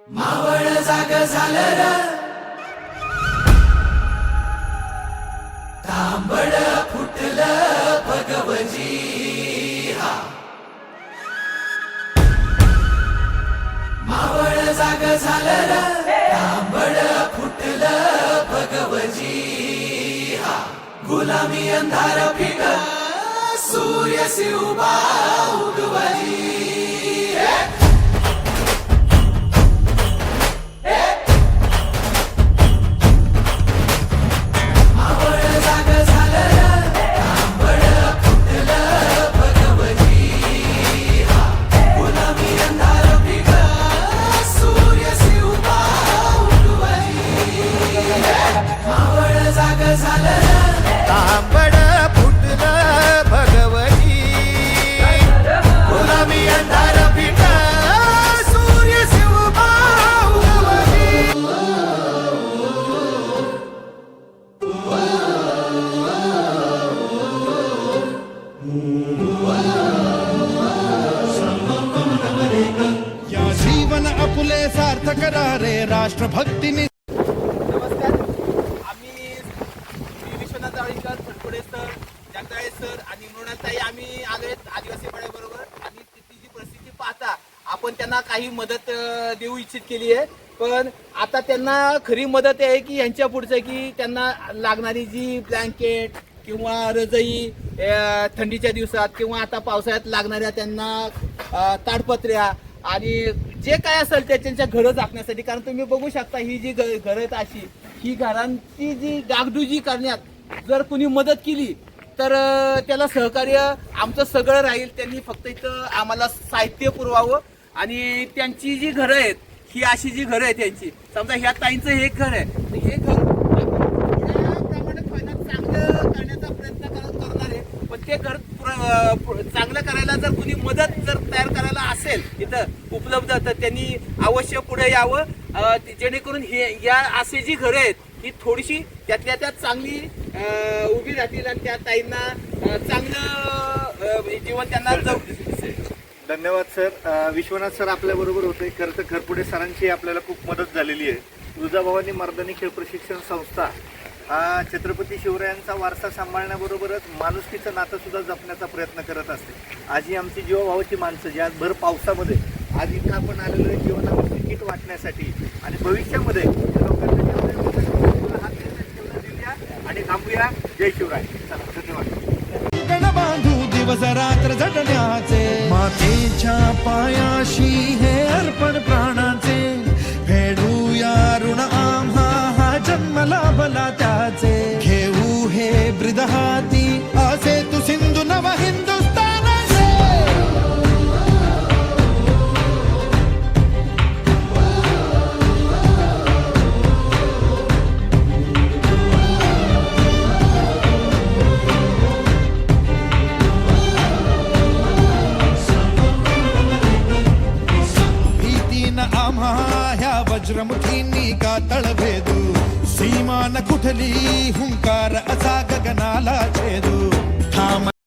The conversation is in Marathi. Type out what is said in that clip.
मावळ जाग झालं र तांबड फुटलं भगवजी हा मावळ जाग झालं र तांबड फुटलं भगवजी हा गुलामी अंधार फिट सूर्य से उभा उगवजी तांबड फुटलं भगवती गुलामी अंधार फिट सूर्य शिवबा उगवली या जीवन आपुले सार्थक रे राष्ट्रभक्तीने नमस्कार. आम्ही श्री विश्वनाथ जावळीकर, फडफडे सर, जगदाळे सर आणि मृणालताई आम्ही आलोय आदिवासी बरोबर आणि तिथली जी परिस्थिती पाहता आपण त्यांना काही मदत देऊ इच्छित केली आहे. पण आता त्यांना खरी मदत आहे की यांच्या पुढचं की त्यांना लागणारी जी ब्लँकेट किंवा रजई थंडीच्या दिवसात किंवा आता पावसाळ्यात लागणाऱ्या त्यांना ताडपत्र्या आणि जे काय असेल ते त्यांच्या घरं झाकण्यासाठी. कारण तुम्ही बघू शकता ही जी घरं आहेत अशी ही घरांची जी डागडुजी करण्यात जर कुणी मदत केली तर त्याला सहकार्य आमचं सगळं राहील. त्यांनी फक्त इथं आम्हाला साहित्य पुरवावं आणि त्यांची जी घरं आहेत ही अशी जी घरं आहेत त्यांची समजा ह्या ताईंचं हे घर आहे तर हे घर चांगलं करण्याचा प्रयत्न करणार आहे. पण ते घर चांगलं करायला जर कुणी मदत जर तयार करायला असेल इथं उपलब्ध तर त्यांनी अवश्य पुढे यावं जेणेकरून हे या असे जी घरं आहेत ही थोडीशी त्यातल्या त्यात चांगली उभी राहतील आणि त्या ताईंना चांगलं जीवन त्यांना जगू. धन्यवाद सर. विश्वनाथ सर आपल्या बरोबर होते. खरं तर खरपुडे सरांची आपल्याला खूप मदत झालेली आहे. तुळजाभवानी मर्दानी खेळ प्रशिक्षण संस्था हा छत्रपती शिवरायांचा वारसा सांभाळण्याबरोबरच माणुसकीचं नातं सुद्धा जपण्याचा प्रयत्न करत असते. आज ही आमची जीवभावाची माणसं जी आज भर पावसामध्ये आज इथं आपण आलेलो आहे जीवनावरची किट वाटण्यासाठी आणि भविष्यामध्ये लोकांना हात देऊया आणि थांबूया. जय शिवराय. चला धन्यवाद. गण बांधू दिवस रात्र झटण्याचे मातेच्या पायाशी हे अर्पण प्राणाचे फेडूया ऋण आम्हा हा जन्म लाभला त्याचे घेऊ हे ब्रिद हाती असे तू सिंधू नव हिंदुस्थानाचे भीतीनं आम्हा ह्या वज्रमुठींनी का तळभेदू सीमा न कुठली हुंकार असा गगनाला छेदू थांब